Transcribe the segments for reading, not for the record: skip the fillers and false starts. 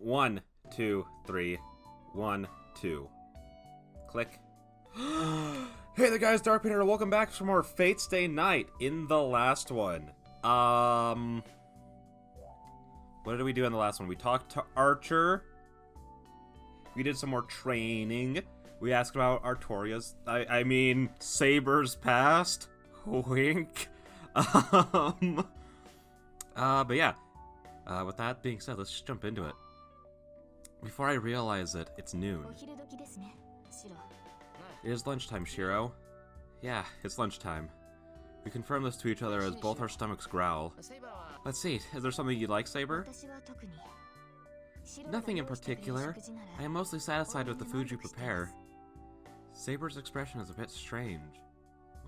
1, 2, 3. 1, 2. Click. Hey there guys, Dark Peter, welcome back for more Fate Stay Night. In the last one, what did we do in the last one? We talked to Archer. We did some more training. We asked about Artoria's, I mean, Saber's past. Wink. But yeah. With that being said, let's just jump into it. Before I realize it, it's noon. It is lunchtime, Shiro. Yeah, it's lunchtime. We confirm this to each other as both our stomachs growl. Let's see, is there something you'd like, Saber? Nothing in particular. I am mostly satisfied with the food you prepare. Saber's expression is a bit strange.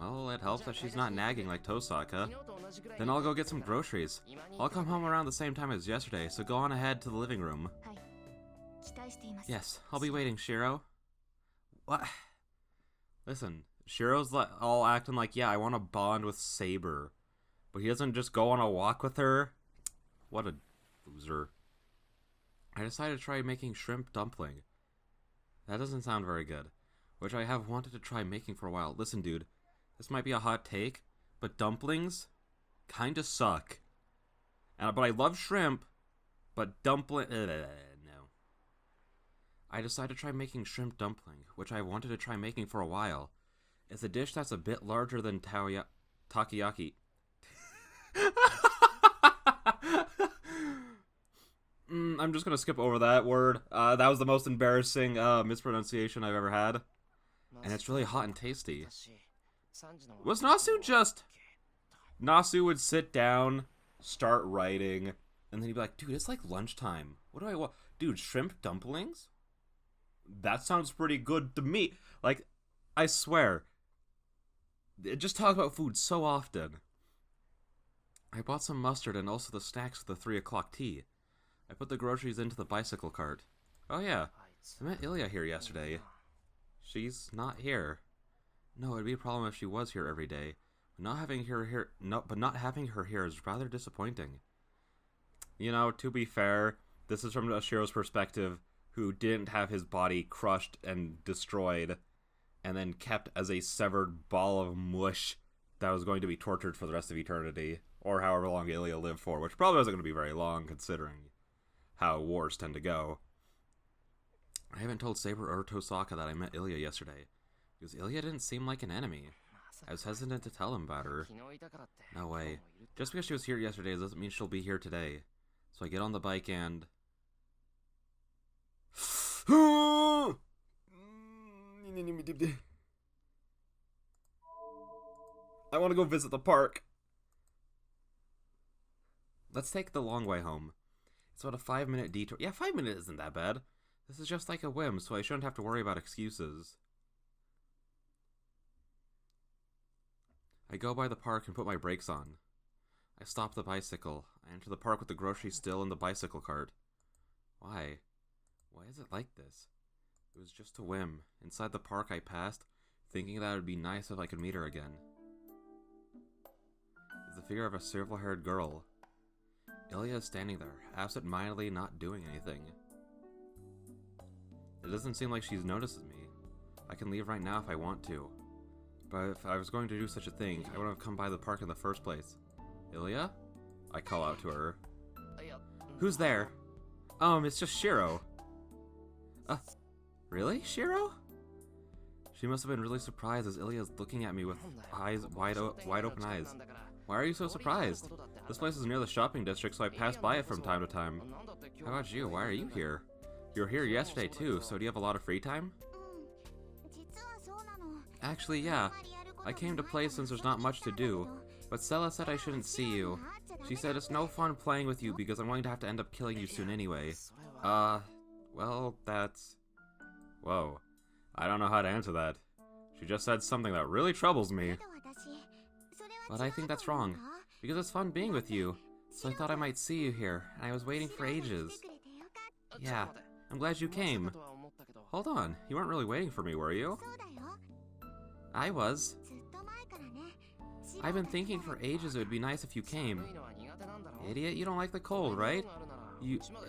Well, it helps that she's not nagging like Tosaka. Then I'll go get some groceries. I'll come home around the same time as yesterday, so go on ahead to the living room. Yes, I'll be waiting, Shiro. What? Listen, Shiro's all acting like, yeah, I want to bond with Saber. But he doesn't just go on a walk with her? What a loser. I decided to try making shrimp dumpling. That doesn't sound very good, which I have wanted to try making for a while. Listen, dude, this might be a hot take, but dumplings kinda suck. But I love shrimp, but dumpling... no. I decided to try making shrimp dumpling, which I wanted to try making for a while. It's a dish that's a bit larger than takoyaki. I'm just gonna skip over that word. That was the most embarrassing mispronunciation I've ever had. And it's really hot and tasty. Was Nasu just... Nasu would sit down, start writing, and then he'd be like, dude, it's like lunchtime. What do I want? Dude, shrimp dumplings? That sounds pretty good to me. Like, I swear. It just talks about food so often. I bought some mustard and also the snacks for the 3 o'clock tea. I put the groceries into the bicycle cart. Oh yeah, I met Ilya here yesterday. She's not here. No, it'd be a problem if she was here every day. But not having her here is rather disappointing. You know, to be fair, this is from Shiro's perspective, who didn't have his body crushed and destroyed, and then kept as a severed ball of mush that was going to be tortured for the rest of eternity, or however long Ilya lived for, which probably wasn't going to be very long, considering how wars tend to go. I haven't told Saber or Tosaka that I met Ilya yesterday, because Ilya didn't seem like an enemy. I was hesitant to tell him about her. No way. Just because she was here yesterday doesn't mean she'll be here today. So I get on the bike and... I want to go visit the park. Let's take the long way home. It's about a 5-minute detour. Yeah, 5 minutes isn't that bad. This is just like a whim, so I shouldn't have to worry about excuses. I go by the park and put my brakes on. I stop the bicycle. I enter the park with the groceries still in the bicycle cart. Why? Why is it like this? It was just a whim. Inside the park I passed, thinking that it would be nice if I could meet her again. It's the figure of a silver-haired girl. Ilya is standing there, absent-mindedly not doing anything. It doesn't seem like she notices me. I can leave right now if I want to. But if I was going to do such a thing, I wouldn't have come by the park in the first place. Ilya? I call out to her. Who's there? It's just Shiro. Really, Shiro? She must have been really surprised as Ilya is looking at me with wide open eyes. Why are you so surprised? This place is near the shopping district, so I pass by it from time to time. How about you? Why are you here? You were here yesterday too, so do you have a lot of free time? Actually, yeah. I came to play since there's not much to do, but Stella said I shouldn't see you. She said it's no fun playing with you because I'm going to have to end up killing you soon anyway. Well, that's... Whoa. I don't know how to answer that. She just said something that really troubles me. But I think that's wrong, because it's fun being with you, so I thought I might see you here, and I was waiting for ages. Yeah, I'm glad you came. Hold on, you weren't really waiting for me, were you? I was. I've been thinking for ages it would be nice if you came. Idiot, you don't like the cold, right?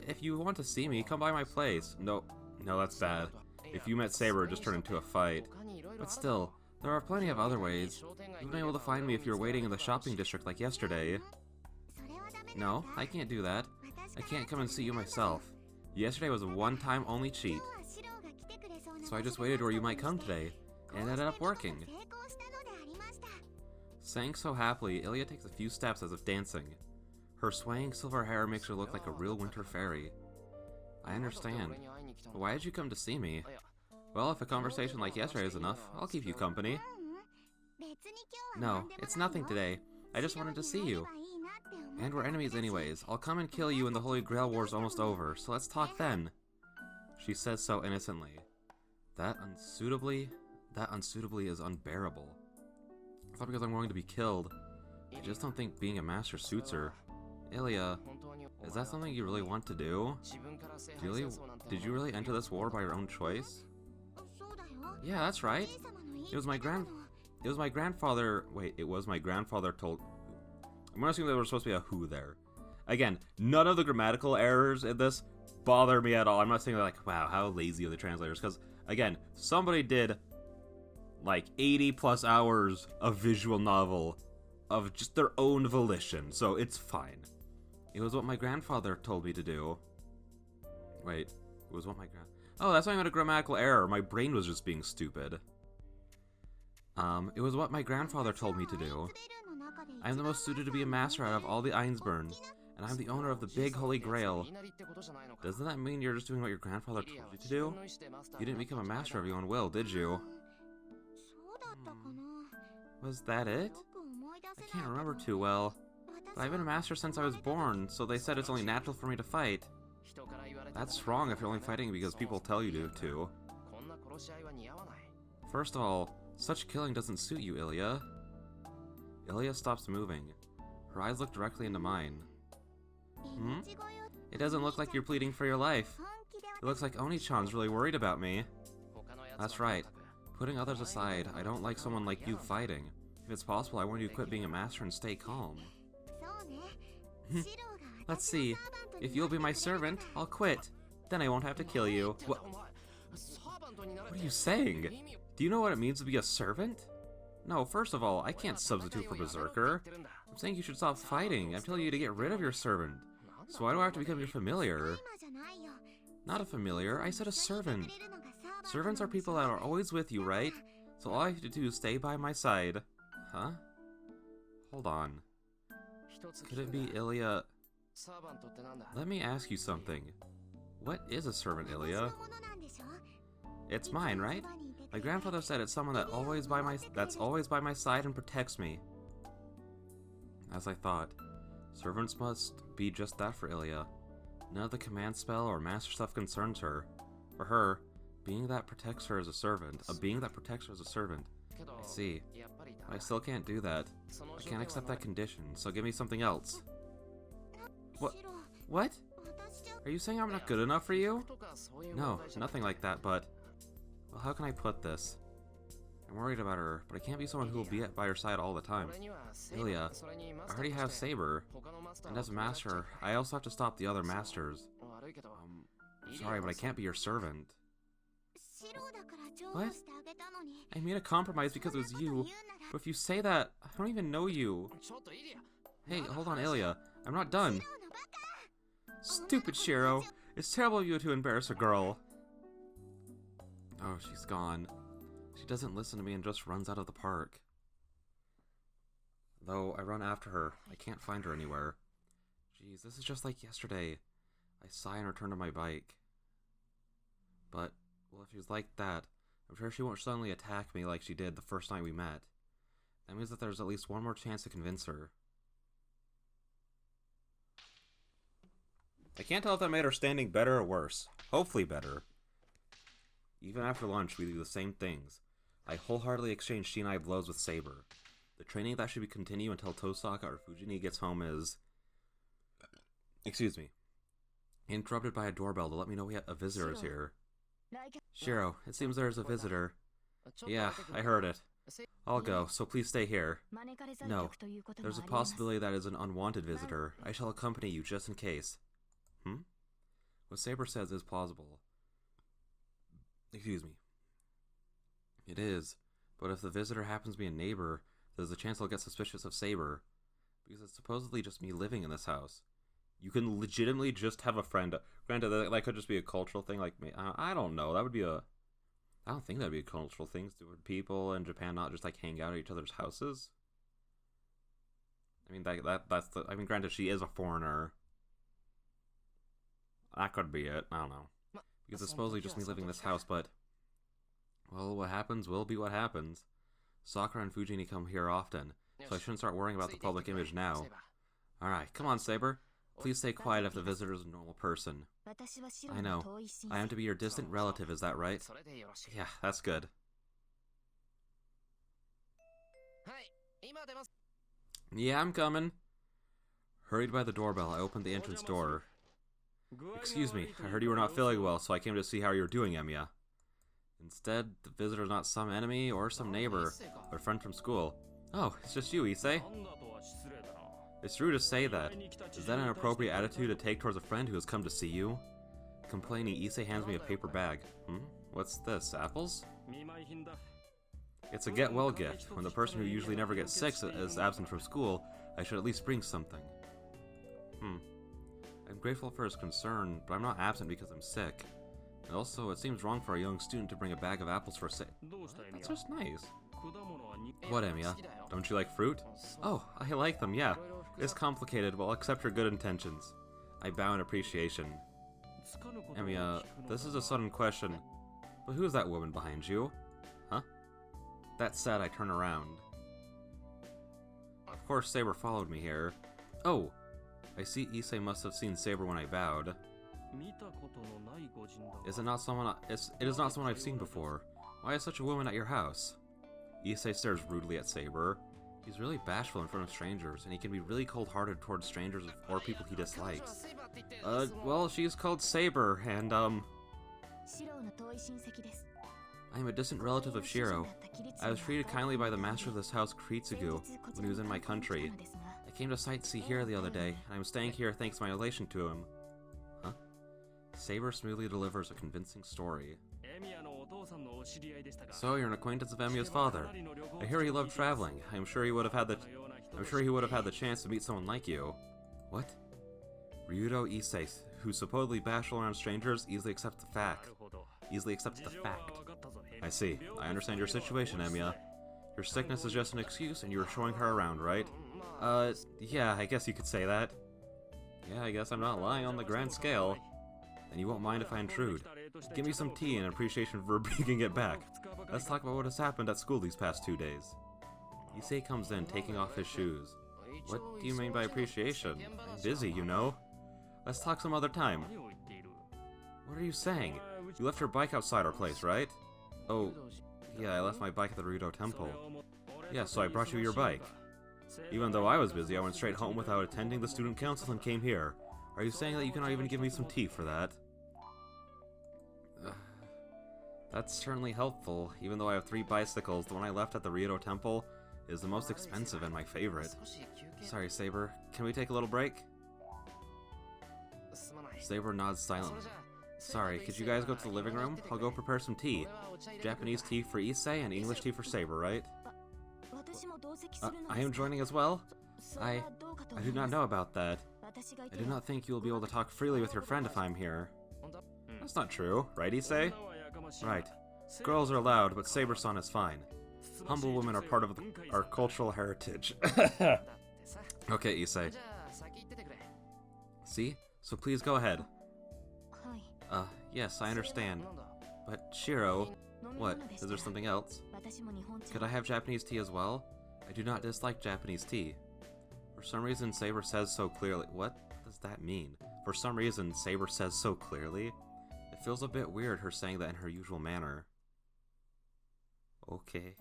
If you want to see me, come by my place. No, that's bad. If you met Saber, it just turned into a fight. But still, there are plenty of other ways. You've been able to find me if you're waiting in the shopping district like yesterday. No, I can't do that. I can't come and see you myself. Yesterday was a one-time only cheat. So I just waited where you might come today, and ended up working. Saying so happily, Ilya takes a few steps as if dancing. Her swaying silver hair makes her look like a real winter fairy. I understand. But why did you come to see me? Well, if a conversation like yesterday is enough, I'll keep you company. No, it's nothing today. I just wanted to see you. And we're enemies anyways. I'll come and kill you when the Holy Grail War's almost over, so let's talk then. She says so innocently. That unsuitably is unbearable. I thought because I'm going to be killed. I just don't think being a master suits her. Ilya, is that something you really want to do? Did you really enter this war by your own choice? Yeah, that's right. It was my grandfather. Wait, it was my grandfather told. I'm gonna assume there was supposed to be a who there. Again, none of the grammatical errors in this bother me at all. I'm not saying like, wow, how lazy are the translators? Because again, somebody did like 80 plus hours of visual novel of just their own volition, so it's fine. It was what my grandfather told me to do. Wait, it was what my Oh, that's not even a grammatical error. My brain was just being stupid. It was what my grandfather told me to do. I am the most suited to be a master out of all the Ainsburn, and I'm the owner of the big Holy Grail. Doesn't that mean you're just doing what your grandfather told you to do? You didn't become a master of your own will, did you? Was that it? I can't remember too well. But I've been a master since I was born, so they said it's only natural for me to fight. That's wrong if you're only fighting because people tell you to. First of all, such killing doesn't suit you, Ilya. Ilya stops moving. Her eyes look directly into mine. It doesn't look like you're pleading for your life. It looks like Oni-chan's really worried about me. That's right. Putting others aside, I don't like someone like you fighting. If it's possible, I want you to quit being a master and stay calm. Let's see. If you'll be my servant, I'll quit. Then I won't have to kill you. What are you saying? Do you know what it means to be a servant? No, first of all, I can't substitute for Berserker. I'm saying you should stop fighting. I'm telling you to get rid of your servant. So why do I have to become your familiar? Not a familiar, I said a servant. Servants are people that are always with you, right? So all I have to do is stay by my side. Huh? Hold on. Could it be Ilya? Let me ask you something. What is a servant, Ilya? It's mine, right? My grandfather said it's someone that's always by my side and protects me. As I thought, servants must be just that for Ilya. None of the command spell or master stuff concerns her. For her, being that protects her as a servant. I see. But I still can't do that. I can't accept that condition, so give me something else. What? Are you saying I'm not good enough for you? No, nothing like that, but... Well, how can I put this? I'm worried about her, but I can't be someone who will be by her side all the time. Ilya, I already have Saber, and as a master, I also have to stop the other masters. Sorry, but I can't be your servant. What? I made a compromise because it was you, but if you say that, I don't even know you. Hey, hold on, Ilya. I'm not done. Stupid Shiro. It's terrible of you to embarrass a girl. Oh, she's gone. She doesn't listen to me and just runs out of the park. Though I run after her, I can't find her anywhere. Jeez, this is just like yesterday. I sigh and return to my bike. But, well, if she's like that, I'm sure she won't suddenly attack me like she did the first night we met. That means that there's at least one more chance to convince her. I can't tell if that made her standing better or worse. Hopefully better. Even after lunch, we do the same things. I wholeheartedly exchange Shinai blows with Saber. The training that should continue until Tosaka or Fujini gets home is... Excuse me. Interrupted by a doorbell to let me know a visitor is here. Shiro, it seems there is a visitor. Yeah, I heard it. I'll go, so please stay here. No, there's a possibility that is an unwanted visitor. I shall accompany you just in case. What Saber says is plausible. Excuse me. It is, but if the visitor happens to be a neighbor, there's a chance I'll get suspicious of Saber, because it's supposedly just me living in this house. You can legitimately just have a friend. Granted, that could just be a cultural thing, like, I don't know, that would be a... I don't think that'd be a cultural thing. Would people in Japan not just, like, hang out at each other's houses? I mean, that's the... I mean, granted, she is a foreigner. That could be it. I don't know. Because it's supposedly just me living in this house, but... Well, what happens will be what happens. Sakura and Fujini come here often, so I shouldn't start worrying about the public image now. Alright, come on, Saber. Please stay quiet if the visitor is a normal person. I know. I am to be your distant relative, is that right? Yeah, that's good. Yeah, I'm coming. Hurried by the doorbell, I opened the entrance door. Excuse me, I heard you were not feeling well, so I came to see how you're doing, Emiya. Instead, the visitor's not some enemy or some neighbor, but a friend from school. Oh, it's just you, Issei? It's rude to say that. Is that an appropriate attitude to take towards a friend who has come to see you? Complaining, Issei hands me a paper bag. What's this, apples? It's a get-well gift. When the person who usually never gets sick is absent from school, I should at least bring something. I'm grateful for his concern, but I'm not absent because I'm sick. And also, it seems wrong for a young student to bring a bag of apples for a sick... That's just nice. What, Emiya? Don't you like fruit? Oh, I like them, yeah. It's complicated, but I'll accept your good intentions. I bow in appreciation. Emiya, this is a sudden question, but who's that woman behind you? Huh? That said, I turn around. Of course, Saber followed me here. Oh! I see Issei must have seen Saber when I bowed. It is not someone I've seen before. Why is such a woman at your house? Issei stares rudely at Saber. He's really bashful in front of strangers, and he can be really cold-hearted towards strangers or people he dislikes. Well, she's called Saber, and, I am a distant relative of Shiro. I was treated kindly by the master of this house, Kiritsugu, when he was in my country. I came to sightsee here the other day, and I'm staying here thanks to my relation to him. Huh? Saber smoothly delivers a convincing story. So you're an acquaintance of Emiya's father. I hear he loved traveling. I'm sure he would have had the chance to meet someone like you. What? Ryudo Issei, who's supposedly bashful around strangers, easily accepts the fact. I see. I understand your situation, Emiya. Your sickness is just an excuse, and you were showing her around, right? Yeah, I guess you could say that. Yeah, I guess I'm not lying on the grand scale. Then you won't mind if I intrude. Give me some tea in appreciation for bringing it back. Let's talk about what has happened at school these past 2 days. Issei comes in, taking off his shoes. What do you mean by appreciation? I'm busy, you know. Let's talk some other time. What are you saying? You left your bike outside our place, right? Oh, yeah, I left my bike at the Ryudo Temple. Yeah, so I brought you your bike. Even though I was busy, I went straight home without attending the student council and came here. Are you saying that you cannot even give me some tea for that? That's certainly helpful. Even though I have 3 bicycles, the one I left at the Ryudo Temple is the most expensive and my favorite. Sorry, Saber. Can we take a little break? Saber nods silently. Sorry, could you guys go to the living room? I'll go prepare some tea. Japanese tea for Issei and English tea for Saber, right? I am joining as well? I do not know about that. I do not think you will be able to talk freely with your friend if I'm here. That's not true, right, Issei? Right. Girls are allowed, but Saber-san is fine. Humble women are part of our cultural heritage. Okay, Issei. See? So please go ahead. Yes, I understand. But Shiro... What? Is there something else? Could I have Japanese tea as well? I do not dislike Japanese tea. For some reason, Saber says so clearly... What does that mean? For some reason, Saber says so clearly? It feels a bit weird her saying that in her usual manner. Okay.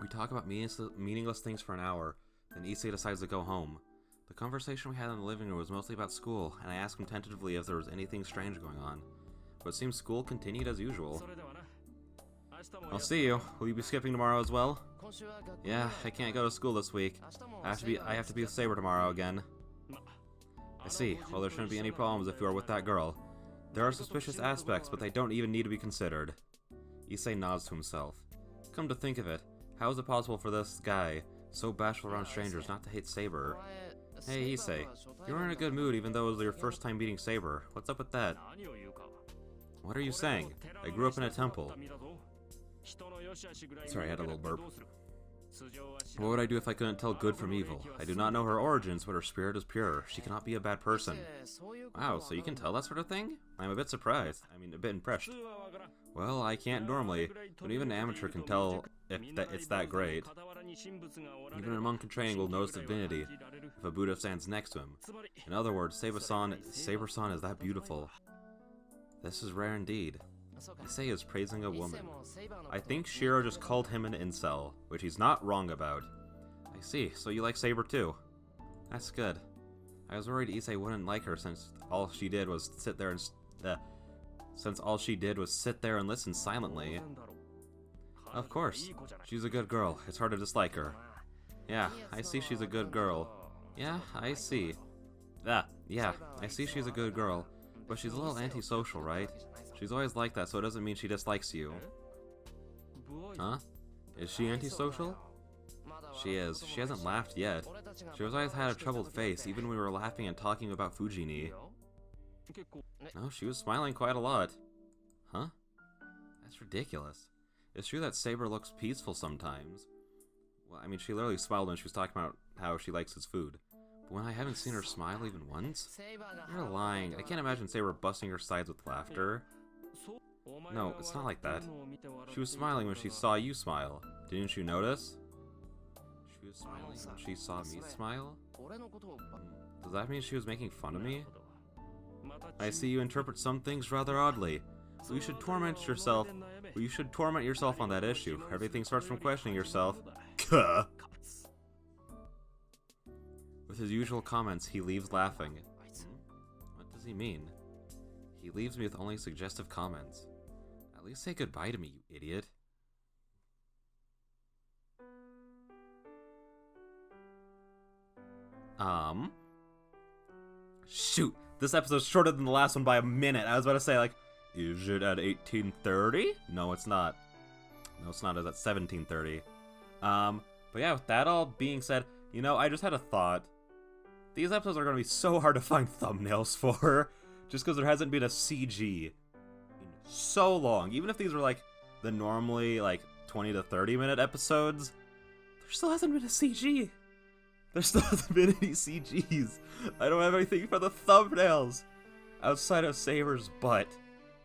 We talk about meaningless things for an hour, then Issei decides to go home. The conversation we had in the living room was mostly about school, and I asked him tentatively if there was anything strange going on. But it seems school continued as usual. I'll see you. Will you be skipping tomorrow as well? Yeah, I can't go to school this week. I have to be with Saber tomorrow again. I see. Well, there shouldn't be any problems if you are with that girl. There are suspicious aspects, but they don't even need to be considered. Issei nods to himself. Come to think of it, how is it possible for this guy, so bashful around strangers, not to hate Saber? Hey, Issei, you were in a good mood even though it was your first time meeting Saber. What's up with that? What are you saying? I grew up in a temple. Sorry, I had a little burp. What would I do if I couldn't tell good from evil? I do not know her origins, but her spirit is pure. She cannot be a bad person. Wow, so you can tell that sort of thing? I'm a bit surprised. I mean, a bit impressed. Well, I can't normally, but even an amateur can tell if it's that great. Even a monk in training will notice divinity if a Buddha stands next to him. In other words, Saber-san is that beautiful. This is rare indeed. Issei is praising a woman. I think Shiro just called him an incel, which he's not wrong about. I see, so you like Saber too. That's good. I was worried Issei wouldn't like her since all she did was sit there and listen silently. Of course, she's a good girl. It's hard to dislike her. Yeah, I see she's a good girl. Yeah, I see. Yeah, I see she's a good girl, but she's a little antisocial, right? She's always like that, so it doesn't mean she dislikes you. Huh? Is she antisocial? She is. She hasn't laughed yet. She has always had a troubled face, even when we were laughing and talking about Fujini. No, she was smiling quite a lot. Huh? That's ridiculous. It's true that Saber looks peaceful sometimes. Well, I mean, she literally smiled when she was talking about how she likes his food. But when I haven't seen her smile even once? You're lying. I can't imagine Saber busting her sides with laughter. No, it's not like that. She was smiling when she saw you smile. Didn't you notice? She was smiling when she saw me smile? Does that mean she was making fun of me? I see you interpret some things rather oddly. Well, you should torment yourself. Well, you should torment yourself on that issue. Everything starts from questioning yourself. Kuh. With his usual comments, he leaves laughing. What does he mean? He leaves me with only suggestive comments. At least say goodbye to me, you idiot. Shoot! This episode's shorter than the last one by a minute. I was about to say, like, is it at 18:30? No, it's not. No, it's not. It's at 17:30. But yeah, with that all being said, you know, I just had a thought. These episodes are going to be so hard to find thumbnails for, just because there hasn't been a CG in so long. Even if these were, like, the normally, like, 20 to 30 minute episodes, there still hasn't been a CG. There still hasn't been any CGs. I don't have anything for the thumbnails outside of Saber's butt.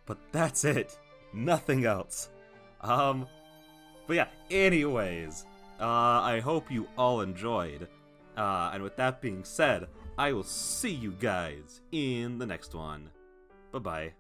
But that's it. Nothing else. But yeah, anyways, I hope you all enjoyed. And with that being said, I will see you guys in the next one. Bye-bye.